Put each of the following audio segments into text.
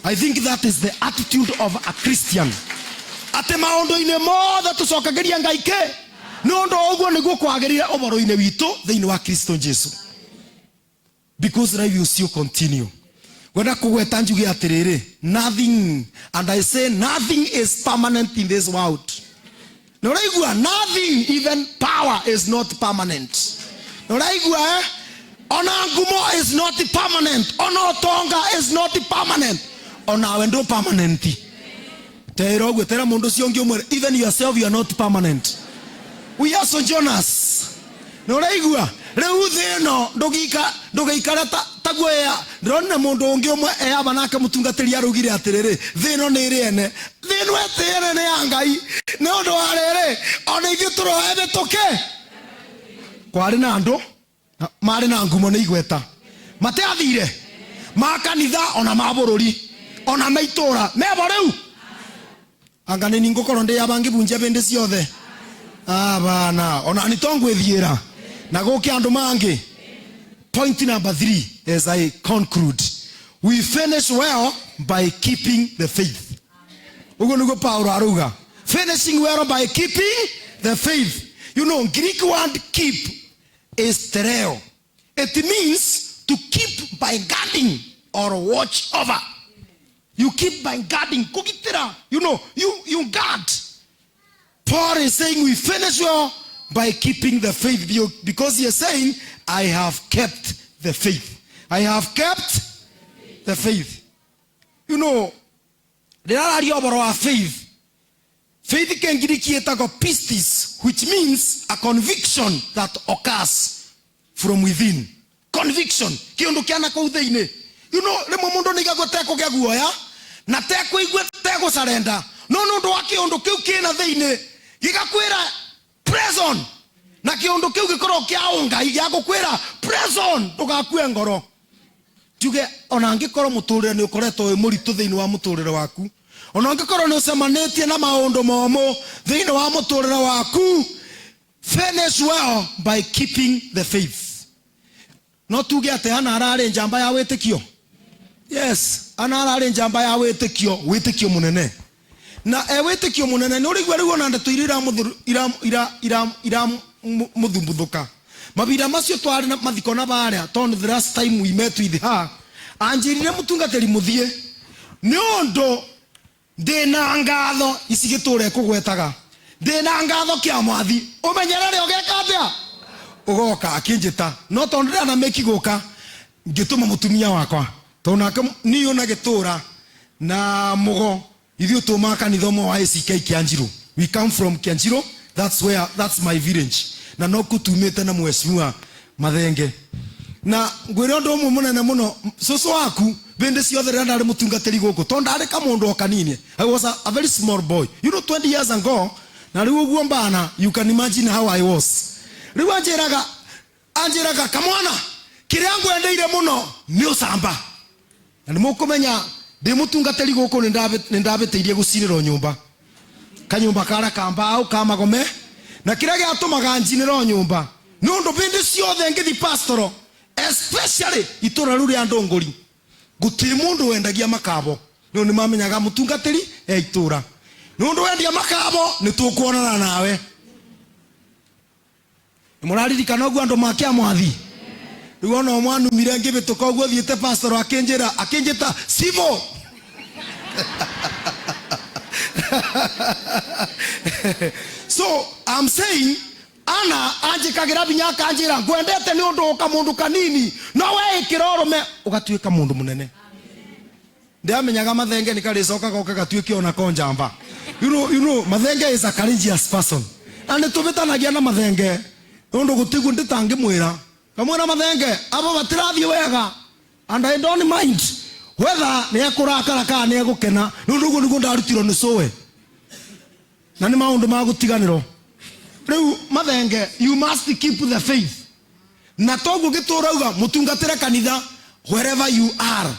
I think that is the attitude of a Christian. Ate maundu-ine mothe tucokageria Ngai ke nundu uguo niguo kwagirire uboro-ine witu thiini wa Kristo Jesu, because life will still continue. Wenda kugweta njuge atiriri, nothing, and I say nothing is permanent in this world. Noraigua, nothing, even power is not permanent. Noraigua, ona ngumo is not permanent, ona tonga is not permanent, ona wendo permanent. Terogu tera mundu siongi umwe, even yourself you are not permanent. We are sojourners. Noraigua, reu thino ndugikara taguya ndona mundu ungi umwe eaba nake mutungatiri arugire atiriri thino ni riene thino etere ni ya Ngai ni undu wa riri ona ithu turoebe tuke kwari na andu mari na ngumo ni igweta mateathire makanitha ona mabururi ona maitura mebo riu anga ni ngukoro ndi abangi bunje bende ciothe bana ona ni tongwithiira na guki andu mangi. Point number 3, as I conclude, we finish well by keeping the faith. Finishing well by keeping the faith. You know, Greek word keep is tereo. It means to keep by guarding or watch over. You keep by guarding. You know, you guard. Paul is saying we finish well by keeping the faith, because he is saying, I have kept the faith. I have kept the faith. You know, there are your faith. Faith can Greek pistis, which means a conviction that occurs from within. Conviction. You know, the teko gaguoya, na teko igwe teko surrender. No, do akiondo kiu kina theine. Gigakwira prison. Na kiondo kiu gikoro kiaunga gigakwira prison ndugakue ngoro. Tuge ona ngikoro muturire ni ukoretwo muritu thiini wa muturire waku. Ona ngikoro ni ucemanetie na maundu momo thiini wa muturire waku. Finish well by keeping the faith. No tuge ate ana arare njamba ya witikio. Yes, ana arare njamba ya witikio munene. Na witikio munene no rigwa rigo na ndeto ira muthumbuthũka mabira macio twari na mathiko na baria tondu the last time we met with her anjirire mutungatiri muthie ni undu ndina ngatho isigiture kugwetaga ndina ngatho kia mwathi umenyerere ogeka atia ugoka akinjita no tondu ndana meki guka ngituma mutumia wakwa tonaka ni ona gitura na mugo ithu tuma kanithomo wa ACK Kianjiro. We come from Kianjiro. That's my village. Na no kutumete na mheshimiwa Mathenge. Na ngwire ndo munene muno soso waku bende ciothe renda ari mutungatiri guku tonda ari kamundu okanini. I was a very small boy. You know, 20 years ago na riu guo mbana, you can imagine how I was. Riu anjiraga kamwana kiriangu endeire muno ni usamba. Na mukumenya de mutungatiri guku nindabeteirie gucinirwo nyumba. Kanyumba kara kamba au kamagome na kira giatumaga njiniro nyumba nundu bindi ciothe ngithi pastoral, especially itura ruri andongori gutiri mundu wendagia makabo no ni mamenyaga mutungatiri itura nundu wendia makabo ni tukuonana nawe muraririkana ogu andu makia mwathi riu no mwanu mire ngibituka ogu thiete pastoral akinjita sivo So I'm saying ana anjikagira binyaka anjira gwendete ni undu kamundu kanini no we ikirorome ugatuika mundu munene. Ndiamenyaga Mathenge ni karicoka goka gatuike ona konjamba. You know Mathenge is a courageous person. And tubitanagia na Mathenge undu gutigu nditange mwira kamwana Mathenge abo batirathie wega and I don't mind whether ni ekurakara kana ni egukena nundu guo ndarutiro ni sowe na ni maundu magutiganiro. Riu Mathenge, you must keep the faith. Na togu giturauga mutungatire kanitha wherever you are.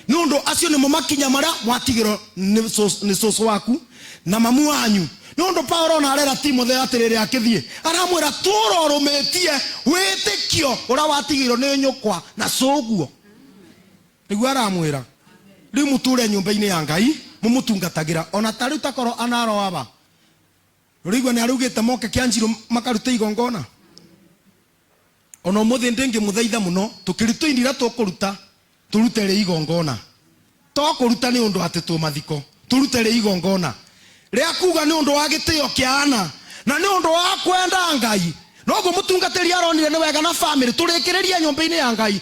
Nundu acio ni mumakinya maria mwatigiro ni soso waku na mamu wanyu. Nundu Paulo na arera Timothy atiriri akithie aramwira turorometie witikio ura watigiro ni nyukwa na soguo. Riu aramwira riu muture nyumba-ini ya Ngai mumutungatagira ona tari takoro anaro aba rigwa ni arugite moke kianjiro makarute igongona ona muthi ndingi muthaitha muno tukiruta indira tukuruta turute ri igongona tokuruta ni undu ati tu mathiko turute ri igongona ria kuga ni undu wa gitio kiana na ni undu wa kwenda Ngai noguo mutungatiri aronire ni wega na family turikiriria nyumba-ini ya Ngai